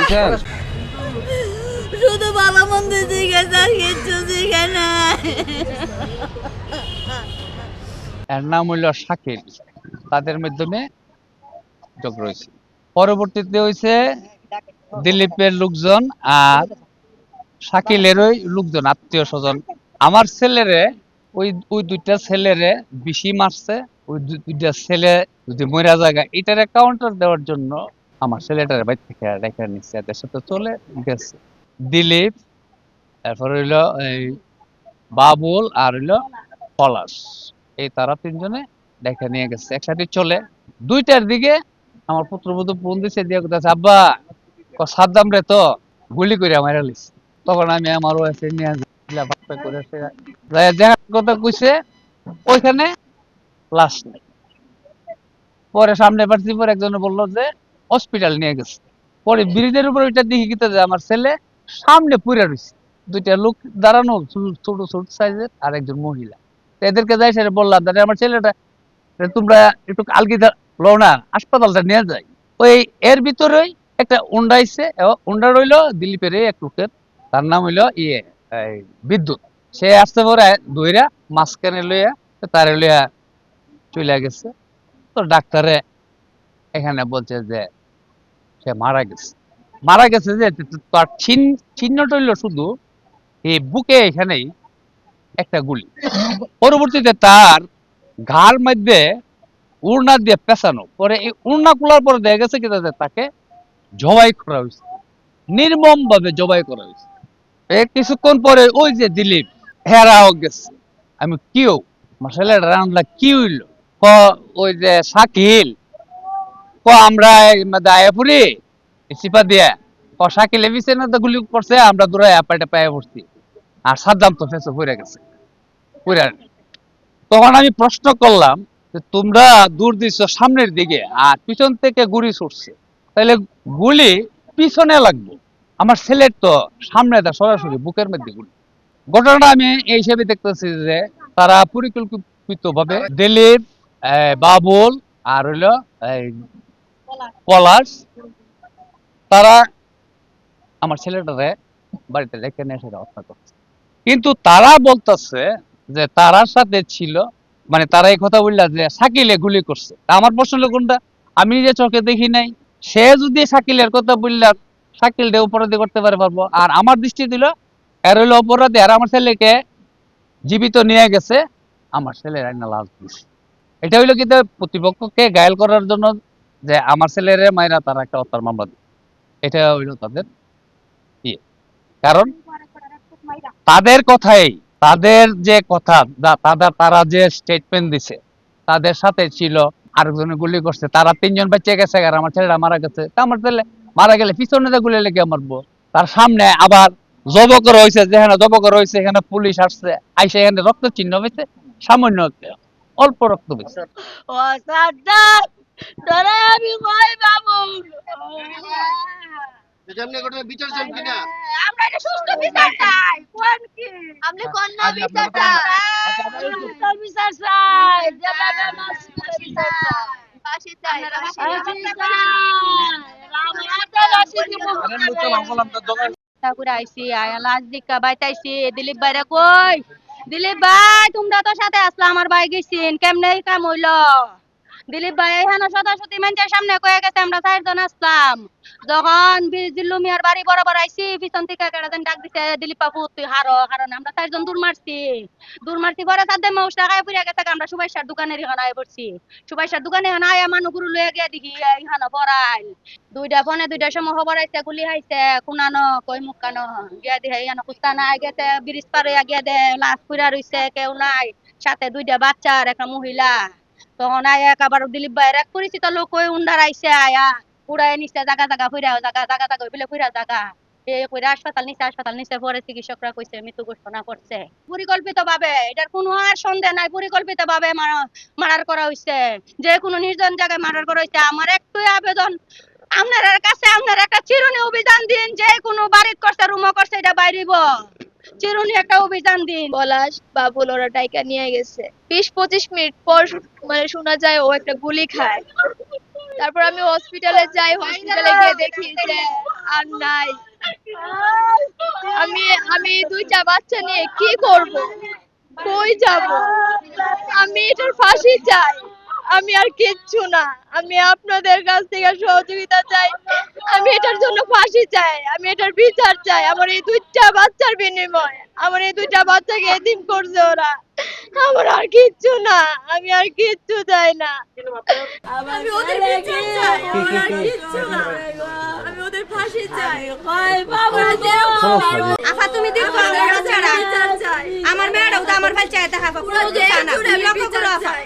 শিখছেন? শুধু ভালো মন্দ জিজ্ঞেস আর কিচ্ছু জিজ্ঞে নাই। এর নাম হইল শাকিল। তাদের মাধ্যমে যোগ রয়েছে। পরবর্তীতে হয়েছে দিলীপের লোকজন আর শাকিলেরই লোকজন, আত্মীয় স্বজন। আমার ছেলেরে ওই ওই দুইটা ছেলেরে বেশি মারছে। ওই দুইটা ছেলে যদি মরা জায়গা এটার কাউন্টার দেওয়ার জন্য আমার ছেলেটার বাড়ি থেকে রেখে নিচ্ছে, এদের সাথে চলে গেছে। দিলীপ, তারপর হইলো এই বাবুল আর হইলো পলাশ, এই তারা তিনজনে দেখে নিয়ে গেছে একসাথে চলে। 2টার দিকে আমার পুত্রবধূ ফোন দিছে, দিয়ে কোথাছে আব্বা সাদ্দাম রে তো গুলি করে মারা লিছে। তখন আমি আমার ওয়াইফে নিয়ে করে দেখার কথা কইছে, ওইখানে লাশ নেই। পরে সামনে পারছি, পরে একজন বললো যে হসপিটাল নিয়ে গেছে। পরে ব্রিজের উপর ওইটা দেখি কিতা যে আমার ছেলে সামনে পুড়ে রয়েছে, 2টা লোক দাঁড়ানো, ছোট ছোট সাইজের, আর একজন মহিলা। তো এদেরকে যাই সেটা বললাম, দাদা আমার ছেলেটা তোমরা একটু কালকে লো না, হাসপাতালটা নিয়ে যাই। ওই এর ভিতরেই একটা উন্ডাইছে, উন্ডা রইলো দিলীপের এক লোকের, তার নাম হইলো এই বিদ্যুৎ। সে আসতে পরে দইরা মাঝখানে লইয়া তারে লইয়া চলে গেছে। তো ডাক্তারে এখানে বলছে যে সে মারা গেছে। মারা গেছে যে তার চিহ্নটা হইলো শুধু এই বুকে এখানেই একটা গুলি। পরবর্তীতে তার ঘাড় মধ্যে উড়না দিয়ে পেঁচানো, পরে এই উড়না খোলার পরে দেখা গেছে কি তাকে জবাই করা হয়েছে, নির্মম ভাবে জবাই করা হয়েছে। কিছুক্ষণ পরে ওই যে দিলীপ হেরাও গেছে। আমি কিও মশালা রান্না কি হইল, ওই যে শাকিল আমরা দায়াপুরি সিপা দিয়া শাকিল এবিসে না তো গুলি করছে, আমরা দূরে পাইটা পায়ে পড়ছি, আর সাদ্দাম তো ফেসে পড়ে গেছে পুরা। তখন আমি প্রশ্ন করলাম যে তোমরা দূর দিচ্ছ সামনের দিকে আর পিছন থেকে গুলি ছুটছে, তাহলে গুলি পিছনে লাগবে, আমার ছেলের তো সামনে সরাসরি বুকের মধ্যে গুলি। ঘটনাটা আমি এই হিসেবে দেখতেছি যে তারা পরিকল্পিত ভাবে দিলীপ, বাবুল আর হইলো পলাশ, তারা আমার ছেলেটারে বাড়িতে রেখে নিয়ে সেটা হত্যা করছে। কিন্তু তারা বলতেছে যে তারার সাথে ছিল, মানে তারা এই কথা বললা যে শাকিলে গুলি করছে। আমার প্রশ্ন হলো কোনটা, আমি নিজে চোখে দেখি নাই, সে যদি শাকিলের কথা বললা শাকিল ডে অপরাধী করতে পারবো, আর আমার দৃষ্টি দিল এর হইলো অপরাধী, আর আমার ছেলেকে জীবিত নিয়ে গেছে, আমার ছেলের আইনা লাশ দিছে। এটা হইলো কিন্তু প্রতিপক্ষকে ঘায়েল করার জন্য, যে আমার ছেলের মায়েরা তারা একটা হত্যার মামলা দিবে, এটা হইলো তাদের ইয়ে। কারণ তাদের কথাই, তাদের যে কথা, তারা যে স্টেটমেন্ট দিছে, তাদের সাথে ছিল আরেকজনে গুলি করছে, তারা 3জন বেঁচে গেছে আর আমার ছেলেটা মারা গেছে। তা আমার ছেলে মারা গেলে পিছনে গুলি লেগে মারবো, তার সামনে আবার জব করা হয়েছে, যেখানে জব করা হয়েছে এখানে পুলিশ আসছে, আইসে এখানে রক্ত চিহ্ন হয়েছে, সামান্য অল্প রক্ত হয়েছে। ও সাদ্দাম, তোরা আমি কই বাবু, যেমনি ঘটনা বিচার চান কিনা? আমরা এটা সুষ্ঠু বিচার চাই। কোন কি আপনি কোন না বিচার চাই, সুষ্ঠু বিচার চাই, যেভাবে মাছ বিচার চাই, ফাঁসি চাই, ফাঁসি চাই, ঠাকুর আইসি আয়া লাশ দিকা বাইতাইছি, দিলীপ ভাইরা কই, দিলীপ ভাই তোমরা তো সাথে আসলা, আমার ভাই গেছিন কেমনে কাম হইলো। দিলীপ ভাই এখানে সদাসতি মানুষের সামনে কয়ে গেছে আমরা 4জন আসলাম, যখন জিল্লু মিয়ার বাড়ি বরাবর আইসি পিছন থেকে কেডাজন ডাক দিছে দিলীপ বাবু তুই হারো, কারণ আমরা 4জন দূর মারছি পরে সাথে মাউস টাকায় পুড়ে গেছে, আমরা সুভাষার দোকানের এখানে আয় পড়ছি, সুভাষার দোকানে এখানে আয়া মানুষগুলো লয়ে গিয়ে দেখি এখানে পড়াইল 2:15 সময় খবর আইছে গুলি খাইছে, কোনানো কই মুখ কানো গিয়া দিহে এখানে কুস্তা নাই গেছে, ব্রিজ পারে গিয়া দে লাশ পুরা রইছে, কেউ নাই, সাথে 2টা বাচ্চা আর একটা মহিলা। তখন আয়া আবার দিলীপ ভাইয়ের এক পরিচিত লোক ওই উন্ডার আইসে আয়া উড়াই নিচ্ছে, জায়গা জায়গা ফিরা জায়গা হাসপাতাল নিচে পরে চিকিৎসকরা কইছে মৃত্যু ঘোষণা করছে। পরিকল্পিত ভাবে, এটার কোনো আর সন্দেহ নাই, পরিকল্পিত ভাবে মার্ডার করা হয়েছে, যে কোনো নির্জন জায়গায় মার্ডার করা হয়েছে। আমার একটুই আবেদন আপনার কাছে, আপনার একটা চিরুনি অভিযান দিন, যে কোনো বাড়িত করছে রুমো করছে এটা বাইরিব, চিরুনি একটা অভিযান দিন। পলাশ বাবুল ওরা টাইকা নিয়ে গেছে, 20-25 মিনিট পর মানে শোনা যায় ও একটা গুলি খায়। তারপর আমি হসপিটালে যাই, হসপিটালে গিয়ে দেখি যে আর নাই। আমি আমি দুইটা বাচ্চা নিয়ে কি করব, কই যাব? আমি এটার ফাঁসি চাই, আমি আর কিচ্ছু না। আমি আপনাদের কাছ থেকে সহযোগিতা চাই, আমি এটার জন্য ফাঁসি চাই, আমি এটার বিচার চাই। আমার এই দুইটা বাচ্চার বিনিময়, আমার এই দুইটা বাচ্চাকে এতিম করছে ওরা। আমার আর কিচ্ছু না, আমি আর কিচ্ছু চাই না। আমি ওদের বিচার চাই, আমার আর কিচ্ছু না। আমি ওদের ফাঁসি চাই। আফা তুমি দেখো আমার মেয়েটাও তো আমার ফাল চাই দেখা পাবো। বিচার চাই।